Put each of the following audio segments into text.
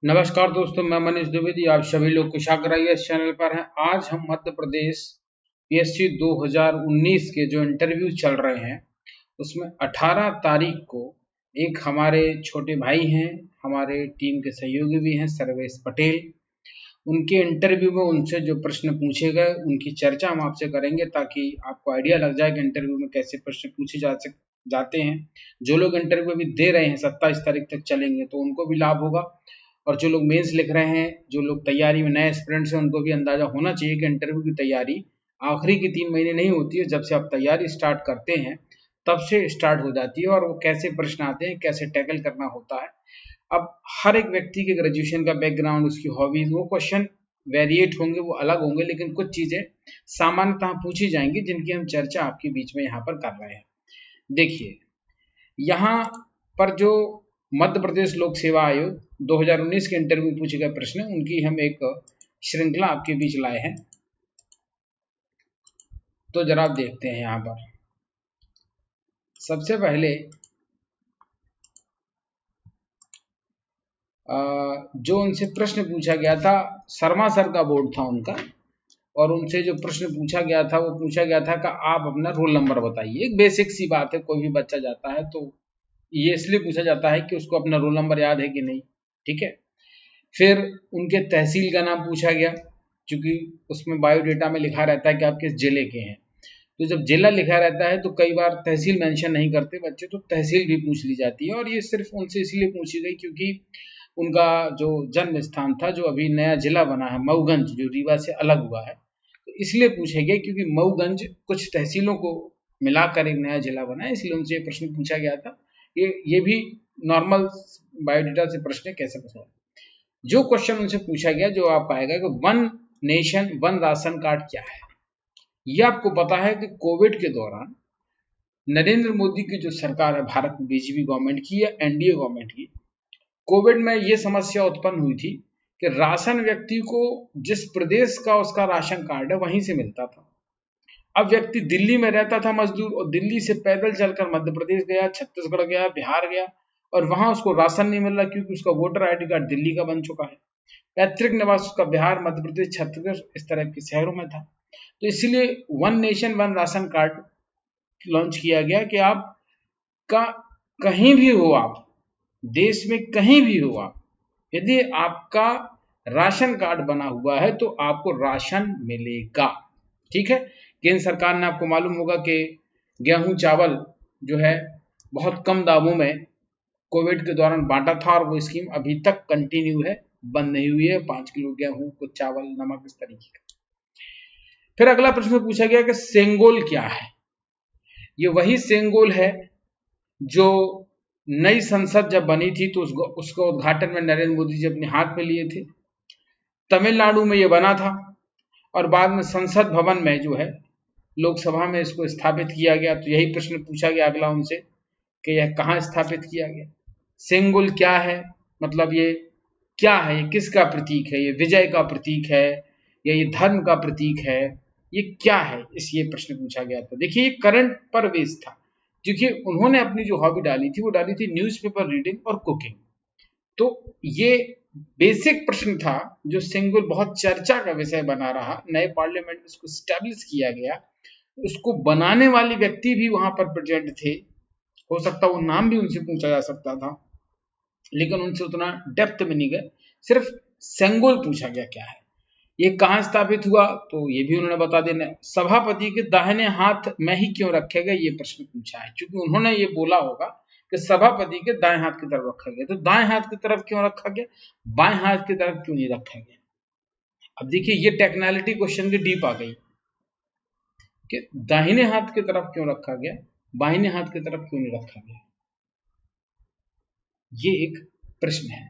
नमस्कार दोस्तों, मैं मनीष द्विवेदी। आप सभी लोग कुशाग्र इस चैनल पर हैं। आज हम मध्य प्रदेश पीएससी 2019 के जो इंटरव्यू चल रहे हैं उसमें 18 तारीख को एक हमारे छोटे भाई हैं, हमारे टीम के सहयोगी भी हैं, सर्वेश पटेल। उनके इंटरव्यू में उनसे जो प्रश्न पूछे गए उनकी चर्चा हम आपसे करेंगे ताकि आपको आइडिया लग जाए कि इंटरव्यू में कैसे प्रश्न पूछे जाते हैं। जो लोग इंटरव्यू अभी दे रहे हैं 27 तारीख तक चलेंगे तो उनको भी लाभ होगा, और जो लोग मेंस लिख रहे हैं, जो लोग तैयारी में नए एस्पिरेंट्स हैं, उनको भी अंदाजा होना चाहिए कि इंटरव्यू की तैयारी आखिरी के 3 महीने नहीं होती है। जब से आप तैयारी स्टार्ट करते हैं तब से स्टार्ट हो जाती है, और वो कैसे प्रश्न आते हैं, कैसे टैकल करना होता है। अब हर एक व्यक्ति के ग्रेजुएशन का बैकग्राउंड, उसकी हॉबीज, वो क्वेश्चन वेरिएट होंगे, वो अलग होंगे, लेकिन कुछ चीजें सामान्यतः पूछी जाएंगी जिनकी हम चर्चा आपके बीच में यहाँ पर कर रहे हैं। देखिए, यहाँ पर जो मध्य प्रदेश लोक सेवा आयोग 2019 के इंटरव्यू पूछे गए प्रश्न, उनकी हम एक श्रृंखला आपके बीच लाए हैं। तो जरा आप देखते हैं यहाँ पर सबसे पहले जो उनसे प्रश्न पूछा गया था, शर्मा सर का बोर्ड था उनका, और उनसे जो प्रश्न पूछा गया था वो पूछा गया था कि आप अपना रोल नंबर बताइए। एक बेसिक सी बात है, कोई भी बच्चा जाता है तो ये इसलिए पूछा जाता है कि उसको अपना रोल नंबर याद है कि नहीं, ठीक है। फिर उनके तहसील का नाम पूछा गया, क्योंकि उसमें बायोडेटा में लिखा रहता है कि आप किस जिले के हैं। तो जब जिला लिखा रहता है तो कई बार तहसील मेंशन नहीं करते बच्चे, तो तहसील भी पूछ ली जाती है। और ये सिर्फ उनसे इसलिए पूछी गई क्योंकि उनका जो जन्म स्थान था, जो अभी नया जिला बना है मऊगंज, जो रीवा से अलग हुआ है, तो इसलिए पूछे गए क्योंकि मऊगंज कुछ तहसीलों को मिलाकर एक नया जिला बना है, इसलिए उनसे ये प्रश्न पूछा गया था। ये भी नॉर्मल बायोडेटा से प्रश्न कैसे पूछा। जो क्वेश्चन उनसे पूछा गया, जो आप पाएगा कि one nation one ration card क्या है। ये आपको पता है कि कोविड के दौरान नरेंद्र मोदी की जो सरकार है भारत में, बीजेपी गवर्नमेंट की या एनडीए गवर्नमेंट की, कोविड में ये समस्या उत्पन्न हुई थी कि राशन व्यक्ति को जिस प्रदेश का उसका राशन कार्ड है वहीं से मिलता था। अब व्यक्ति दिल्ली में रहता था मजदूर, और दिल्ली से पैदल चलकर मध्य प्रदेश गया, छत्तीसगढ़ गया, बिहार गया, और वहां उसको राशन नहीं मिल रहा क्योंकि उसका वोटर आईडी कार्ड दिल्ली का बन चुका है। पैतृक निवास उसका बिहार, मध्य प्रदेश, छत्तीसगढ़, इस तरह के शहरों में था। तो इसलिए one nation one ration card launch किया गया कि आप का कहीं भी हो, आप देश में कहीं भी हो, आप यदि आपका राशन कार्ड बना हुआ है तो आपको राशन मिलेगा, ठीक है। केंद्र सरकार ने, आपको मालूम होगा कि गेहूं चावल जो है बहुत कम दामों में कोविड के दौरान बांटा था, और वो स्कीम अभी तक कंटिन्यू है, बंद नहीं हुई है। 5 किलो गेहूं, कुछ चावल, नमक, इस तरीके का। फिर अगला प्रश्न पूछा गया कि सेंगोल क्या है। ये वही सेंगोल है जो नई संसद जब बनी थी तो उसका उद्घाटन में नरेंद्र मोदी जी अपने हाथ में लिए थे। तमिलनाडु में ये बना था, और बाद में संसद भवन में जो है लोकसभा में इसको स्थापित किया गया। तो यही प्रश्न पूछा गया अगला उनसे कि यह कहाँ स्थापित किया गया। सेंगोल क्या है, मतलब ये क्या है, ये किसका प्रतीक है, ये विजय का प्रतीक है या ये धर्म का प्रतीक है, ये क्या है, इस ये प्रश्न पूछा गया था। देखिए, ये करंट पर बेस्ड था, क्योंकि उन्होंने अपनी जो हॉबी डाली थी वो डाली थी न्यूज़पेपर रीडिंग और कुकिंग। तो ये बेसिक प्रश्न था जो सेंगोल बहुत चर्चा का विषय बना रहा। नए पार्लियामेंट में इसको स्टैब्लिश किया गया। उसको बनाने वाले व्यक्ति भी वहां पर प्रेजेंट थे, हो सकता वो नाम भी उनसे पूछा जा सकता था, लेकिन उनसे उतना डेप्थ में नहीं गए। सिर्फ सेंगोल पूछा गया क्या है, ये कहाँ स्थापित हुआ, तो ये भी उन्होंने बता देना। सभापति के दाहिने हाथ में ही क्यों रखे गए, ये प्रश्न पूछा है, क्योंकि उन्होंने ये बोला होगा कि सभापति के दाएं हाथ की तरफ रखा गया। तो दाएं हाथ की तरफ क्यों रखा गया, बाएं हाथ की तरफ क्यों नहीं रखा गया। अब देखिए, ये टेक्निकलिटी क्वेश्चन की डीप आ गई कि दाहिने हाथ की तरफ क्यों रखा गया, बाहिने हाथ की तरफ क्यों नहीं रखा गया। ये एक प्रश्न है,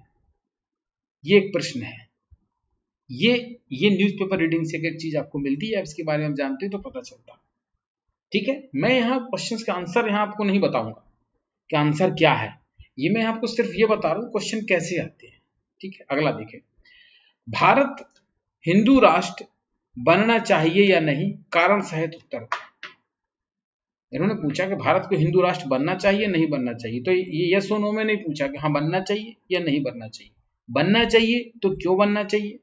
ये एक प्रश्न है। ये न्यूज़पेपर रीडिंग से एक चीज आपको मिलती है, इसके बारे में जानते हैं तो पता चलता, ठीक है। मैं यहाँ क्वेश्चंस का आंसर यहाँ आपको नहीं बताऊंगा कि आंसर क्या है, ये मैं आपको सिर्फ ये बता रहा हूँ क्वेश्चन कैसे आते हैं, ठीक है। अगला देखें, भारत हिंदू राष्ट्र बनना चाहिए या नहीं, कारण सहित उत्तर। इन्होंने पूछा कि भारत को हिंदू राष्ट्र बनना चाहिए नहीं बनना चाहिए, तो ये यस और नो में नहीं पूछा कि हाँ बनना चाहिए या नहीं बनना चाहिए, बनना चाहिए तो क्यों बनना चाहिए,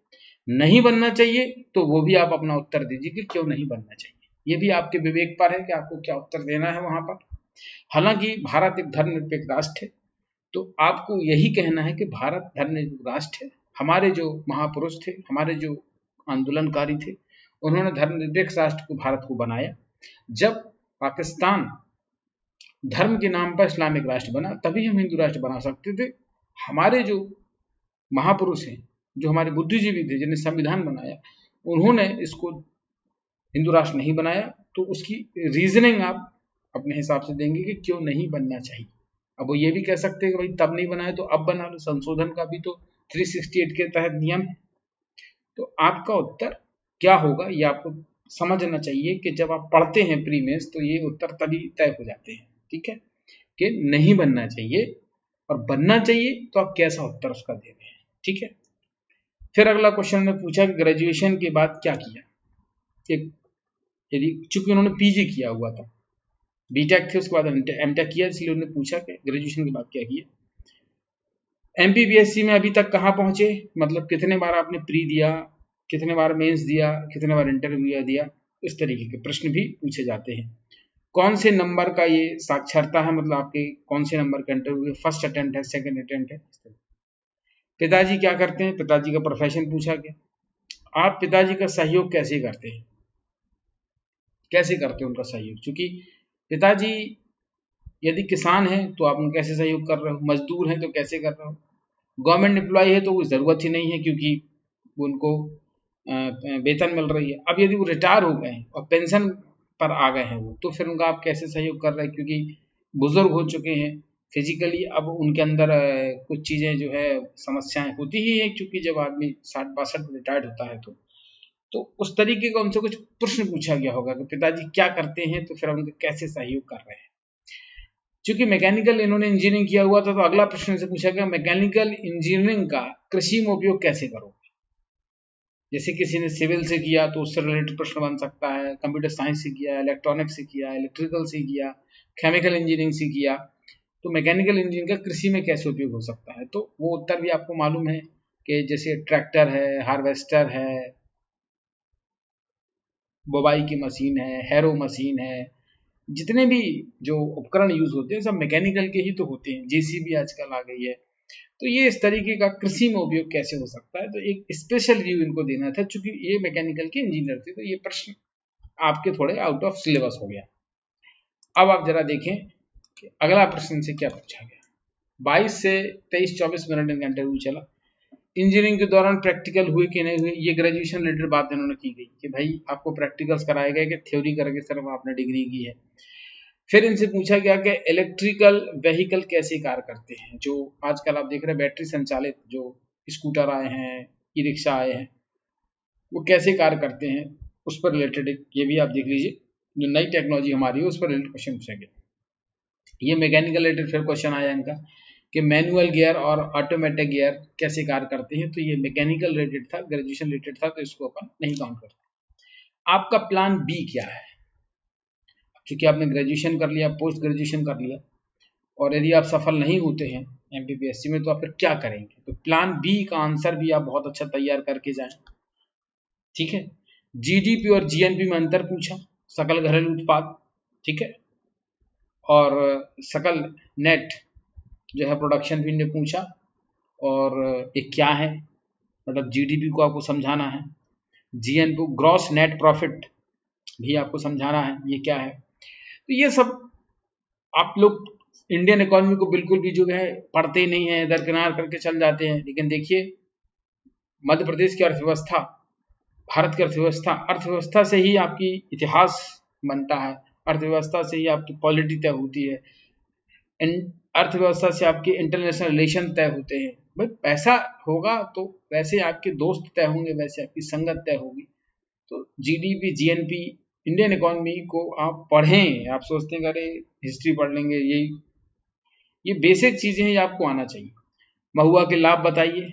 नहीं बनना चाहिए तो वो भी आप अपना उत्तर दीजिए कि क्यों नहीं बनना चाहिए। ये भी आपके विवेक पर है कि आपको क्या उत्तर देना है वहां पर। हालांकि भारत एक धर्मनिरपेक्ष राष्ट्र है, तो आपको यही कहना है कि भारत धर्मनिरपेक्ष राष्ट्र है। हमारे जो महापुरुष थे, हमारे जो आंदोलनकारी थे, उन्होंने धर्मनिरपेक्ष राष्ट्र को, भारत को बनाया। जब पाकिस्तान धर्म के नाम पर इस्लामिक राष्ट्र बना, तभी हम हिंदू राष्ट्र बना सकते थे। हमारे जो महापुरुष हैं, जो हमारे बुद्धिजीवी थे, जिन्हें संविधान बनाया, उन्होंने इसको हिंदू राष्ट्र नहीं बनाया। तो उसकी रीजनिंग आप अपने हिसाब से देंगे कि क्यों नहीं बनना चाहिए। अब वो ये भी कह सकते हैं कि भाई तब नहीं बनाया तो अब बना लो, संशोधन का भी तो 368 के तहत नियम है। तो आपका उत्तर क्या होगा ये आपको समझना चाहिए कि जब आप पढ़ते हैं प्री मेंस तो ये उत्तर तभी तय हो जाते हैं, ठीक है, कि नहीं बनना चाहिए, और बनना चाहिए तो आप कैसा उत्तर उसका दे रहे हैं, ठीक है। फिर अगला क्वेश्चन ने पूछा कि ग्रेजुएशन के बाद क्या किया। एक, यदि चूंकि उन्होंने पीजी किया हुआ था, बीटेक थे, उसके बाद एमटेक किया, इसलिए उन्होंने पूछा कि ग्रेजुएशन के बाद क्या किया। एमपीपीएससी में अभी तक कहाँ पहुंचे, मतलब कितने बार आपने प्री दिया, कितने बार मेंस दिया, कितने बार इंटरव्यू दिया, इस तरीके के प्रश्न भी पूछे जाते हैं। कौन से नंबर का ये साक्षरता है, मतलब आपके कौन से नंबर का इंटरव्यू, फर्स्ट अटेम्प्ट है, सेकंड अटेम्प्ट है। पिताजी क्या करते हैं, पिताजी का प्रोफेशन पूछा गया। आप पिताजी का सहयोग कैसे करते हैं, कैसे करते हैं उनका सहयोग, क्योंकि पिताजी यदि किसान है तो आप उनका कैसे सहयोग कर रहे हो, मजदूर हैं तो कैसे कर रहे हो, गवर्नमेंट एम्प्लॉय है तो वो ज़रूरत ही नहीं है क्योंकि उनको वेतन मिल रही है। अब यदि वो रिटायर हो गए हैं और पेंशन पर आ गए हैं वो, तो फिर उनका आप कैसे सहयोग कर रहे हैं, क्योंकि बुजुर्ग हो चुके हैं फिजिकली, अब उनके अंदर कुछ चीज़ें जो है समस्याएं होती ही है, क्योंकि जब आदमी 60-62 रिटायर्ड होता है तो उस तरीके का उनसे कुछ प्रश्न पूछा गया होगा कि पिताजी क्या करते हैं, तो फिर उनका कैसे सहयोग कर रहे हैं। चूंकि मैकेनिकल इन्होंने इंजीनियरिंग किया हुआ था, तो अगला प्रश्न से पूछा गया मैकेनिकल इंजीनियरिंग का कृषि में उपयोग कैसे करोगे। जैसे किसी ने सिविल से किया तो उससे रिलेटेड प्रश्न बन सकता है, कंप्यूटर साइंस से किया, इलेक्ट्रॉनिक्स से किया, इलेक्ट्रिकल से किया, केमिकल इंजीनियरिंग से किया, तो मैकेनिकल इंजीनियरिंग का कृषि में कैसे उपयोग हो सकता है। तो वो उत्तर भी आपको मालूम है कि जैसे ट्रैक्टर है, हार्वेस्टर है, बुवाई की मशीन है, हैरो मशीन है, जितने भी जो उपकरण यूज होते हैं सब मैकेनिकल के ही तो होते हैं, जेसीबी आजकल आ गई है। तो ये इस तरीके का कृषि में उपयोग कैसे हो सकता है, तो एक स्पेशल व्यू इनको देना था, चूंकि ये मैकेनिकल के इंजीनियर थे, तो ये प्रश्न आपके थोड़े आउट ऑफ सिलेबस हो गया। अब आप जरा देखें कि अगला प्रश्न से क्या पूछा गया। 22 से 23-24 मिनट इनका इंटरव्यू चला। इंजीनियरिंग के दौरान प्रैक्टिकल हुए कि नहीं हुए, ये ग्रेजुएशन रिलेटेड बात इन्होंने की गई कि भाई आपको प्रैक्टिकल्स कराए गए कि थ्योरी करके सिर्फ आपने डिग्री की है। फिर इनसे पूछा गया कि इलेक्ट्रिकल व्हीकल कैसे कार्य करते हैं, जो आजकल आप देख रहे हैं बैटरी संचालित जो स्कूटर आए हैं, ई रिक्शा आए हैं, वो कैसे कार्य करते हैं, उस पर रिलेटेड ये भी आप देख लीजिए, जो नई टेक्नोलॉजी हमारी है उस पर रिलेटेड क्वेश्चन पूछा गया। ये मैकेनिकल रिलेटेड फिर क्वेश्चन आया इनका कि मैनुअल गियर और ऑटोमेटिक गियर कैसे कार्य करते हैं, तो ये मैकेनिकल रिलेटेड था, ग्रेजुएशन रिलेटेड था, तो इसको अपन नहीं काउंट करते। आपका प्लान बी क्या है, क्योंकि आपने ग्रेजुएशन कर लिया, पोस्ट ग्रेजुएशन कर लिया, और यदि आप सफल नहीं होते हैं एमपीपीएससी में तो आप फिर क्या करेंगे। तो प्लान बी का आंसर भी आप बहुत अच्छा तैयार करके जाएं, ठीक है। जीडीपी और जीएनपी में अंतर पूछा, सकल घरेलू उत्पाद, ठीक है, और सकल नेट जो है प्रोडक्शन भी इन्हें पूछा, और ये क्या है, मतलब जीडीपी को आपको समझाना है, जीएनपी ग्रॉस नेट प्रॉफिट भी आपको समझाना है ये क्या है। तो ये सब आप लोग इंडियन इकोनॉमी को बिल्कुल भी जो है पढ़ते ही नहीं है, दरकिनार करके चल जाते हैं। लेकिन देखिए मध्य प्रदेश की अर्थव्यवस्था, भारत की अर्थव्यवस्था, अर्थव्यवस्था से ही आपकी इतिहास बनता है, अर्थव्यवस्था से ही आपकी पॉलिटी तय होती है, अर्थव्यवस्था से आपके इंटरनेशनल रिलेशन तय होते हैं। भाई पैसा होगा तो वैसे आपके दोस्त तय होंगे, वैसे आपकी संगत तय होगी। तो जीडीपी जीएनपी इंडियन इकोनॉमी को आप पढ़ें, आप सोचते हैं अरे हिस्ट्री पढ़ लेंगे, ये बेसिक चीजें ही आपको आना चाहिए। महुआ के लाभ बताइए,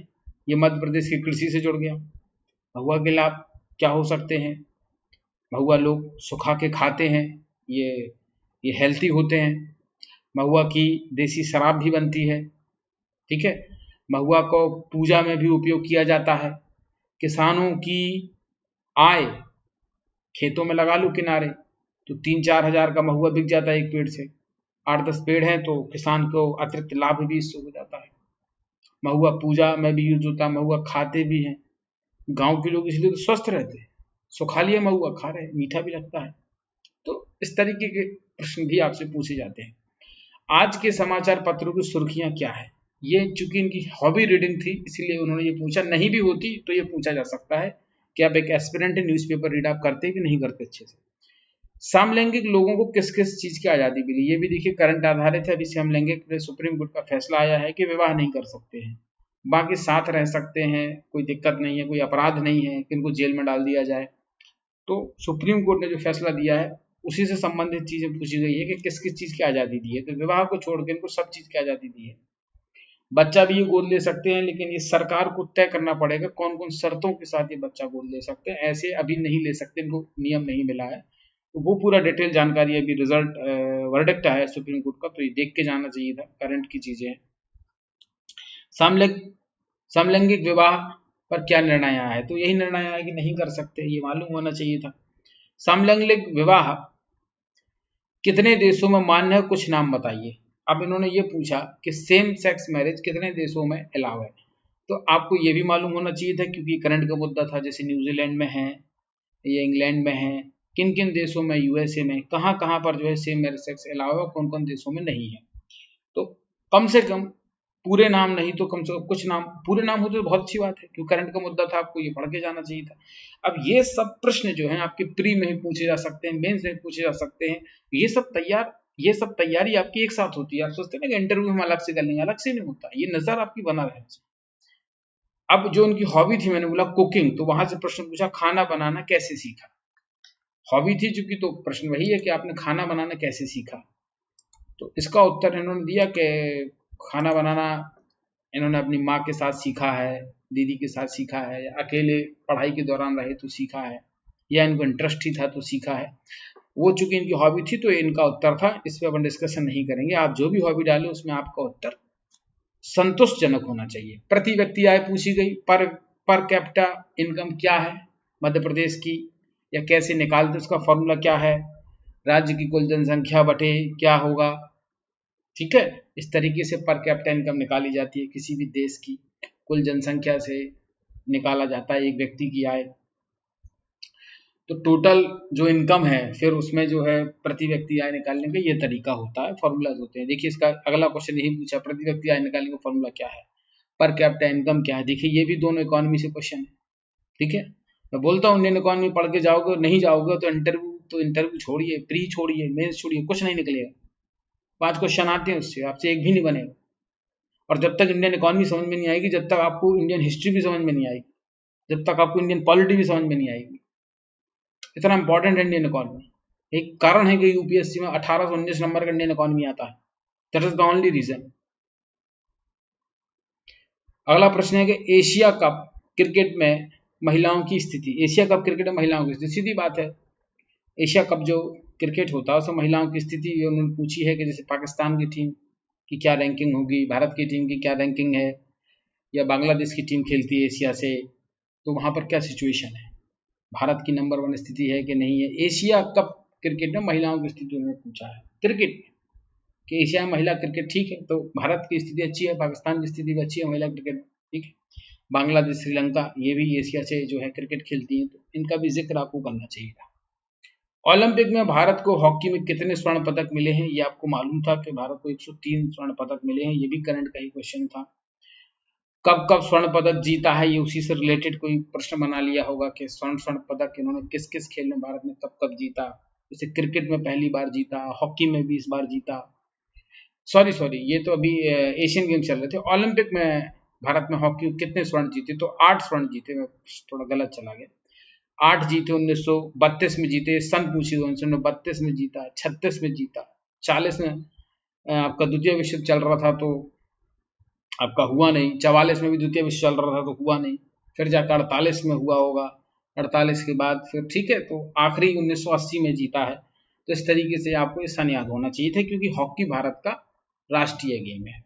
ये मध्य प्रदेश की कृषि से जुड़ गया। महुआ के लाभ क्या हो सकते हैं, महुआ लोग सुखा के खाते हैं, ये हेल्थी होते हैं। महुआ की देसी शराब भी बनती है, ठीक है। महुआ को पूजा में भी उपयोग किया जाता है। किसानों की आय, खेतों में लगा लो किनारे तो 3-4 हजार का महुआ बिक जाता है एक पेड़ से। 8-10 पेड़ हैं तो किसान को अतिरिक्त लाभ भी इससे हो जाता है। महुआ पूजा में भी यूज होता है, महुआ खाते भी हैं। गांव के लोग इसलिए तो स्वस्थ रहते हैं, सुखा लिया महुआ खा रहे हैं, मीठा भी लगता है। तो इस तरीके के प्रश्न भी आपसे पूछे जाते हैं। आज के समाचार पत्रों की सुर्खियां क्या है, ये चूंकि इनकी हॉबी रीडिंग थी इसलिए उन्होंने ये पूछा। नहीं भी होती तो ये पूछा जा सकता है कि आप एक एस्पिरेंट न्यूज़पेपर रीड आप करते कि नहीं करते अच्छे से। समलैंगिक लोगों को किस किस चीज की आजादी मिली, ये भी देखिए करंट आधारित है। अभी समलैंगिक पे सुप्रीम कोर्ट का फैसला आया है कि विवाह नहीं कर सकते हैं, बाकी साथ रह सकते हैं, कोई दिक्कत नहीं है, कोई अपराध नहीं है कि इनको जेल में डाल दिया जाए। तो सुप्रीम कोर्ट ने जो फैसला दिया है उसी से संबंधित चीजें पूछी गई है कि किस किस चीज की आजादी दी है। तो विवाह को छोड़ के इनको सब चीज की आजादी दी है। बच्चा भी ये गोद ले सकते हैं, लेकिन ये सरकार को तय करना पड़ेगा कौन कौन शर्तों के साथ ये बच्चा गोद ले सकते हैं। ऐसे अभी नहीं ले सकते, इनको नियम नहीं मिला है। तो वो पूरा डिटेल जानकारी अभी रिजल्ट वर्डिक्ट आया है सुप्रीम कोर्ट का, तो ये देख के जाना चाहिए था, करंट की चीजें हैं। समलैंगिक विवाह पर क्या निर्णय आया है, तो यही निर्णय आया कि नहीं कर सकते, ये मालूम होना चाहिए था। समलैंगिक विवाह कितने देशों में मान्य है, कुछ नाम बताइए। अब इन्होंने ये पूछा कि सेम सेक्स मैरिज कितने देशों में अलाउ है, तो आपको ये भी मालूम होना चाहिए था क्योंकि करंट का मुद्दा था। जैसे न्यूजीलैंड में है या इंग्लैंड में है, किन किन देशों में, यूएसए में, कहाँ कहाँ पर जो है सेम मैरिज सेक्स अलाउ है, कौन कौन देशों में नहीं है। तो कम से कम पूरे नाम नहीं तो कम से कम कुछ नाम, पूरे नाम होते तो बहुत अच्छी बात है क्योंकि करंट का मुद्दा था, आपको ये पढ़ के जाना चाहिए था। अब ये सब प्रश्न जो हैं आपके प्री में भी पूछे जा सकते हैं, मेंस में पूछे जा सकते हैं। ये सब तैयारी आपकी एक साथ होती है। आप सोचते हैं ना कि इंटरव्यू हम अलग से कर लेंगे, अलग से नहीं होता, ये नजर आपकी बना रहना चाहिए। अब जो उनकी हॉबी थी, मैंने बोला कुकिंग, तो वहां से प्रश्न पूछा खाना बनाना कैसे सीखा। हॉबी थी चूंकि, तो प्रश्न वही है कि आपने खाना बनाना कैसे सीखा। तो इसका उत्तर इन्होंने दिया कि खाना बनाना इन्होंने अपनी माँ के साथ सीखा है, दीदी के साथ सीखा है, या अकेले पढ़ाई के दौरान रहे तो सीखा है, या इनको इंटरेस्ट ही था तो सीखा है। वो चूंकि इनकी हॉबी थी तो इनका उत्तर था, इस पर अपन डिस्कशन नहीं करेंगे। आप जो भी हॉबी डाले उसमें आपका उत्तर संतोषजनक होना चाहिए। प्रति व्यक्ति आय पूछी गई, पर कैपिटा इनकम क्या है मध्य प्रदेश की, या कैसे निकालते, उसका फॉर्मूला क्या है, राज्य की कुल जनसंख्या बटे क्या होगा। ठीक है, इस तरीके से पर कैपिटा इनकम निकाली जाती है किसी भी देश की, कुल जनसंख्या से निकाला जाता है एक व्यक्ति की आय। तो टोटल जो इनकम है फिर उसमें जो है प्रति व्यक्ति आय निकालने का ये तरीका होता है, फॉर्मूलाज होते हैं। देखिए इसका अगला क्वेश्चन यही पूछा, प्रति व्यक्ति आय निकालने का फॉर्मूला क्या है, पर कैपिटा इनकम क्या है। देखिए ये भी दोनों इकोनॉमी से क्वेश्चन है। ठीक है, मैं बोलता हूँ इंडियन इकोनॉमी पढ़ के जाओगे, नहीं जाओगे तो इंटरव्यू छोड़िए, प्री छोड़िए, मेंस छोड़िए, कुछ नहीं निकलेगा। 5 क्वेश्चन आते हैं उससे, आपसे एक भी नहीं बनेगा। और जब तक इंडियन इकोनॉमी समझ में नहीं आएगी, जब तक आपको इंडियन हिस्ट्री भी समझ में नहीं आएगी, जब तक आपको इंडियन पॉलिटी भी समझ में नहीं आएगी। इतना इंपॉर्टेंट है इंडियन इकोनॉमी। एक कारण है कि यूपीएससी में 18 से 19 नंबर का इंडियन इकोनॉमी आता है। That is the only reason. अगला प्रश्न है कि एशिया कप क्रिकेट में महिलाओं की स्थिति। एशिया कप क्रिकेट में महिलाओं की स्थिति, सीधी बात है, एशिया कप जो क्रिकेट होता है उसमें महिलाओं की स्थिति उन्होंने पूछी है कि जैसे पाकिस्तान की टीम की क्या रैंकिंग होगी, भारत की टीम की क्या रैंकिंग है, या बांग्लादेश की टीम खेलती है एशिया से, तो वहां पर क्या सिचुएशन है, भारत की नंबर 1 स्थिति है कि नहीं है। एशिया कप क्रिकेट में महिलाओं की स्थिति उन्होंने पूछा है, क्रिकेट कि एशिया में महिला क्रिकेट ठीक है, तो भारत की स्थिति अच्छी है, पाकिस्तान की स्थिति भी अच्छी है महिला क्रिकेट, ठीक है, बांग्लादेश, श्रीलंका ये भी एशिया से जो है क्रिकेट खेलती है, तो इनका भी जिक्र आपको करना चाहिए था। ओलंपिक में भारत को हॉकी में कितने स्वर्ण पदक मिले हैं, ये आपको मालूम था कि भारत को 103 स्वर्ण पदक मिले हैं, ये भी करंट का ही क्वेश्चन था। कब कब स्वर्ण पदक जीता है, ये उसी से रिलेटेड कोई प्रश्न बना लिया होगा कि स्वर्ण पदक इन्होंने किस किस खेल में भारत ने कब कब जीता। जैसे क्रिकेट में पहली बार जीता, हॉकी में भी इस बार जीता, सॉरी ये तो अभी एशियन गेम चल रहे थे। ओलंपिक में भारत में हॉकी कितने स्वर्ण जीते, तो 8 स्वर्ण जीते, मैं थोड़ा गलत चला गया, 8 जीते। 1932 में जीते, सन पूछी 1932 में जीता, 36 में जीता, 40 में आपका द्वितीय विश्व चल रहा था तो आपका हुआ नहीं, 44 में भी द्वितीय विश्व चल रहा था तो हुआ नहीं, फिर जाकर 48 में हुआ होगा, 48 के बाद फिर ठीक है, तो आखिरी 1980 में जीता है। तो इस तरीके से आपको ये सन याद होना चाहिए था क्योंकि हॉकी भारत का राष्ट्रीय गेम है।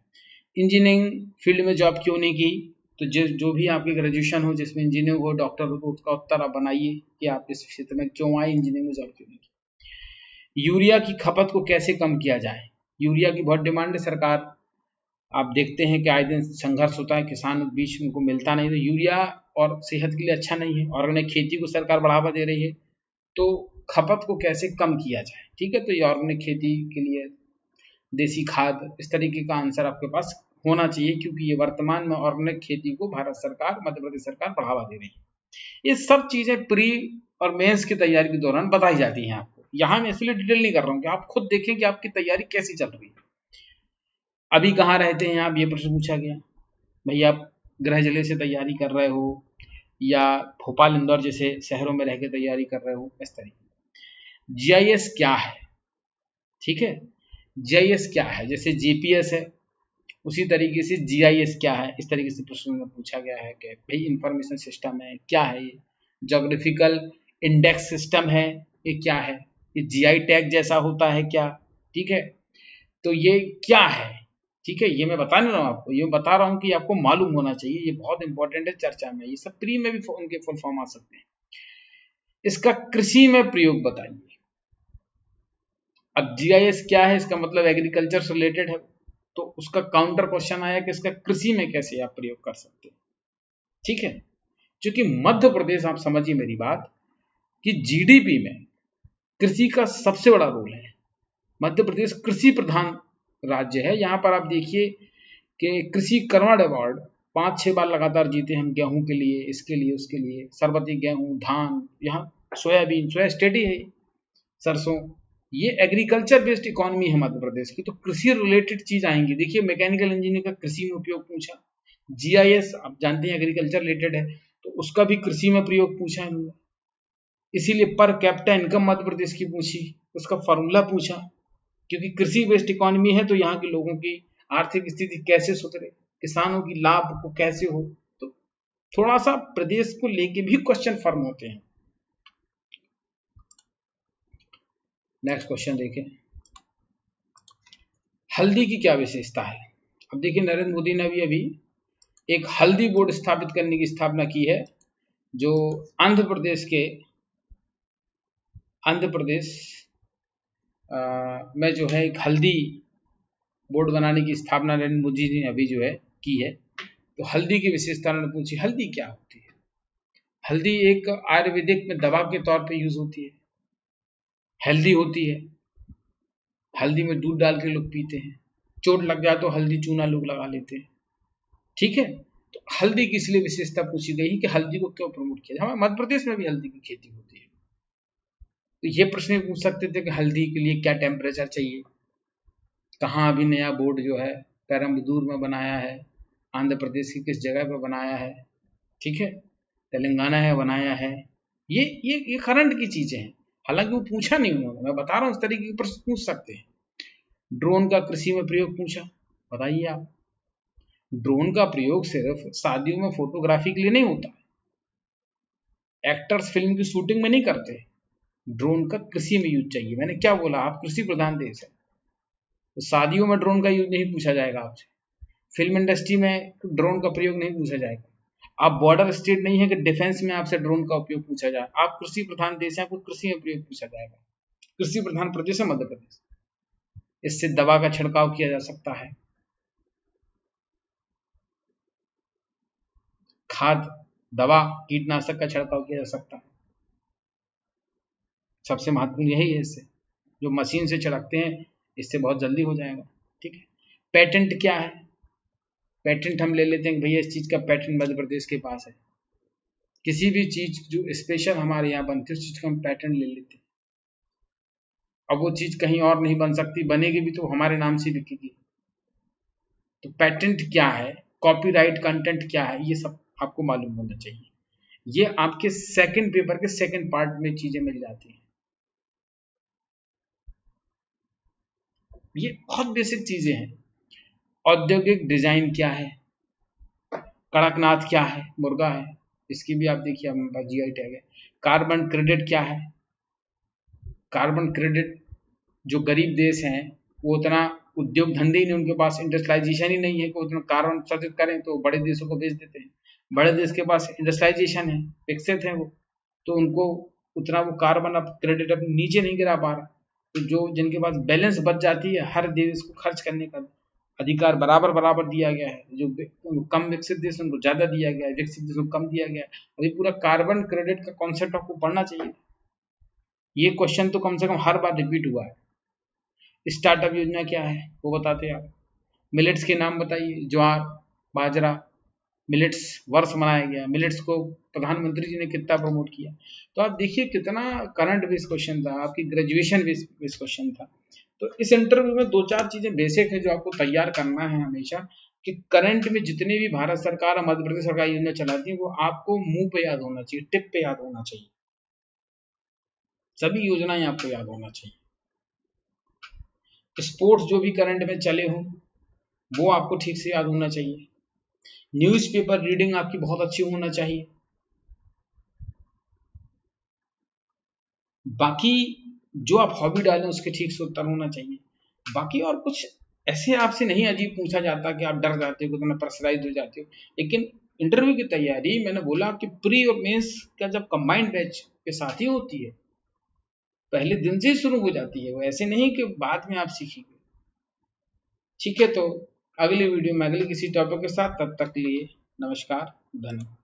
इंजीनियरिंग फील्ड में जॉब क्यों नहीं की? तो जो भी आपकी ग्रेजुएशन हो, जिसमें इंजीनियरिंग हो, डॉक्टर हो, तो उसका उत्तर आप बनाइए कि आप इस क्षेत्र में क्यों आए, इंजीनियरिंग में जॉब क्यों नहीं की। यूरिया की खपत को कैसे कम किया जाए? यूरिया की बहुत डिमांड है। सरकार, आप देखते हैं कि आए दिन संघर्ष होता है, किसान बीच उनको मिलता नहीं। तो यूरिया और सेहत के लिए अच्छा नहीं है। ऑर्गेनिक खेती को सरकार बढ़ावा दे रही है, तो खपत को कैसे कम किया जाए? ठीक है, तो ये ऑर्गेनिक खेती के लिए देसी खाद, इस तरीके का आंसर आपके पास होना चाहिए, क्योंकि ये वर्तमान में ऑर्गेनिक खेती को भारत सरकार, मध्य प्रदेश सरकार बढ़ावा दे रही है। ये सब चीजें प्री और मेंस की तैयारी के दौरान बताई जाती हैं आपको। यहाँ मैं इसलिए डिटेल नहीं कर रहा हूँ कि आप खुद देखें कि आपकी तैयारी कैसी चल रही है। अभी कहाँ रहते हैं आप, ये प्रश्न पूछा गया। भाई आप गृह जिले से तैयारी कर रहे हो या भोपाल इंदौर जैसे शहरों में रह के तैयारी कर रहे हो, इस तरीके। जीआईएस क्या है? ठीक है, जीआईएस क्या है? जैसे जीपीएस है, उसी तरीके से जीआईएस क्या है, इस तरीके से प्रश्न में पूछा गया है कि भाई इंफॉर्मेशन सिस्टम है, क्या है ये? ज्योग्राफिकल इंडेक्स सिस्टम है, ये क्या है? ये जीआई टैग जैसा होता है क्या? ठीक है, तो ये क्या है? ठीक है, ये मैं बता नहीं रहा हूँ आपको, ये बता रहा हूँ कि आपको मालूम होना चाहिए, ये बहुत इंपॉर्टेंट है चर्चा में। ये सब प्री में भी उनके फुल फॉर्म आ सकते हैं। इसका कृषि में प्रयोग बताइए। अब जीआईएस क्या है, इसका मतलब एग्रीकल्चर से रिलेटेड है, तो उसका काउंटर क्वेश्चन आया कि इसका कृषि में कैसे आप प्रयोग कर सकते हैं। ठीक है, क्योंकि मध्य प्रदेश, आप समझिए मेरी बात, कि जीडीपी में कृषि का सबसे बड़ा रोल है। मध्य प्रदेश कृषि प्रधान राज्य है। यहाँ पर आप देखिए कि कृषि कर्मण अवार्ड 5-6 बार लगातार जीते हम, गेहूं के लिए, इसके लिए, उसके लिए। सरबती गेहूं, धान, यहाँ सोयाबीन, सोया स्टेडी है, सरसों। ये एग्रीकल्चर बेस्ड इकोनॉमी है मध्य प्रदेश की, तो कृषि रिलेटेड चीज आएंगी। देखिए, मैकेनिकल इंजीनियरिंग का कृषि में उपयोग पूछा। जीआईएस आप जानते हैं एग्रीकल्चर रिलेटेड है, तो उसका भी कृषि में प्रयोग पूछा है। इसीलिए per capita income Madhya Pradesh की पूछी, उसका फॉर्मूला पूछा, क्योंकि कृषि बेस्ड इकोनॉमी है, तो यहाँ के लोगों की आर्थिक स्थिति कैसे सुधरे, किसानों की लाभ को कैसे हो, तो थोड़ा सा प्रदेश को लेके भी क्वेश्चन फॉर्म होते हैं। नेक्स्ट क्वेश्चन देखें, हल्दी की क्या विशेषता है? अब देखिए, नरेंद्र मोदी ने भी अभी एक हल्दी बोर्ड स्थापित करने की स्थापना की है, जो आंध्र प्रदेश में जो है एक हल्दी बोर्ड बनाने की स्थापना नरेंद्र मोदी जी ने अभी जो है की है। तो हल्दी की विशेषता ने पूछी, हल्दी क्या होती है? हल्दी एक आयुर्वेदिक में दवा के तौर पे यूज होती है, हेल्दी होती है। हल्दी में दूध डाल के लोग पीते हैं, चोट लग जाए तो हल्दी चूना लोग लगा लेते हैं। ठीक है, तो हल्दी की इसलिए विशेषता पूछी गई है कि हल्दी को क्यों प्रमोट किया। हमारे मध्य प्रदेश में भी हल्दी की खेती होती है, तो ये प्रश्न पूछ सकते थे कि हल्दी के लिए क्या टेम्परेचर चाहिए। कहाँ अभी नया बोर्ड जो है पेरम्बदूर में बनाया है, आंध्र प्रदेश की किस जगह पर बनाया है, ठीक है, तेलंगाना है बनाया है। ये करंट की चीजें हैं, हालांकि वो पूछा नहीं उन्होंने, मैं बता रहा हूँ इस तरीके के प्रश्न पूछ सकते हैं। ड्रोन का कृषि में प्रयोग पूछा, बताइए आप। ड्रोन का प्रयोग सिर्फ शादियों में फोटोग्राफी के लिए नहीं होता, एक्टर्स फिल्म की शूटिंग में नहीं करते। ड्रोन का कृषि में यूज चाहिए। मैंने क्या बोला, आप कृषि प्रधान देश है, तो शादियों में ड्रोन का यूज नहीं पूछा जाएगा आपसे, फिल्म इंडस्ट्री में ड्रोन का प्रयोग नहीं पूछा जाएगा। आप बॉर्डर स्टेट नहीं है कि डिफेंस में आपसे ड्रोन का उपयोग पूछा जाए। आप कृषि प्रधान देश है, आपको कृषि में प्रयोग पूछा जाएगा। कृषि प्रधान प्रदेश है मध्य प्रदेश, इससे दवा का छिड़काव किया जा सकता है, खाद, दवा, कीटनाशक का छिड़काव किया जा सकता है। सबसे महत्वपूर्ण यही है, इससे जो मशीन से छिड़कते हैं, इससे बहुत जल्दी हो जाएगा। ठीक है, पेटेंट क्या है? पेटेंट हम ले लेते हैं, भैया इस चीज का पेटेंट मध्य प्रदेश के पास है। किसी भी चीज जो स्पेशल हमारे यहाँ बनती है, उस चीज का हम पेटेंट ले लेते हैं। अब वो चीज कहीं और नहीं बन सकती, बनेगी भी तो हमारे नाम से बिकेगी। तो पेटेंट क्या है, कॉपीराइट कंटेंट क्या है, ये सब आपको मालूम होना चाहिए। ये आपके सेकंड पेपर के सेकंड पार्ट में चीजें मिल जाती हैं। ये बहुत बेसिक चीजें हैं। औद्योगिक डिजाइन क्या है? कड़कनाथ क्या है? मुर्गा है, इसकी भी आप देखिए हमारे पास जीआई टैग है। कार्बन क्रेडिट क्या है? कार्बन क्रेडिट जो गरीब देश हैं वो उतना उद्योग धंधे ही नहीं, उनके पास इंडस्ट्रियलाइजेशन ही नहीं है कि उतना कार्बन उत्सर्जित करें, तो बड़े देशों को बेच देते हैं। बड़े देश के पास इंडस्ट्रियलाइजेशन है, विकसित है वो, तो उनको उतना वो कार्बन अब क्रेडिट अब नीचे नहीं गिरा पा रहा। तो जो जिनके पास बैलेंस बच जाती है, हर देश को खर्च करने का अधिकार बराबर बराबर दिया गया है, जो कम विकसित देश उनको ज्यादा दिया गया है, विकसित देशों को कम दिया गया है। और ये पूरा कार्बन क्रेडिट का कॉन्सेप्ट आपको पढ़ना चाहिए। ये क्वेश्चन तो कम से कम हर बार रिपीट हुआ है। स्टार्टअप योजना क्या है वो बताते हैं आप। मिलेट्स के नाम बताइए, ज्वार, बाजरा, मिलेट्स वर्ष मनाया गया, मिलेट्स को प्रधानमंत्री जी ने कितना प्रमोट किया। तो आप देखिए कितना करंट बेस्ड क्वेश्चन था, आपकी ग्रेजुएशन बेस्ड क्वेश्चन था। तो इस इंटरव्यू में 2-4 चीजें बेसिक है जो आपको तैयार करना है हमेशा, कि करंट में जितने भी भारत सरकार और मध्य प्रदेश सरकार योजना चलाती है वो आपको मुंह पे याद होना चाहिए, टिप पे याद होना चाहिए, सभी योजनाएं आपको याद होना चाहिए। स्पोर्ट्स जो भी करंट में चले हों वो आपको ठीक से याद होना चाहिए। न्यूज़पेपर रीडिंग आपकी बहुत अच्छी होना चाहिए। बाकी जो आप हॉबी डालें उसके ठीक से उत्तर होना चाहिए। बाकी और कुछ ऐसे आपसे नहीं अजीब पूछा जाता कि आप डर जाते हो, कितना प्रेशराइज हो जाते हो। लेकिन इंटरव्यू की तैयारी मैंने बोला कि प्री और मेंस का जब कंबाइंड बैच के साथ ही होती है, पहले दिन से ही शुरू हो जाती है, वो ऐसे नहीं कि बाद में आप सीखेंगे। ठीक है, तो अगली वीडियो में अगले किसी टॉपिक के साथ, तब तक के लिए नमस्कार, धन्यवाद।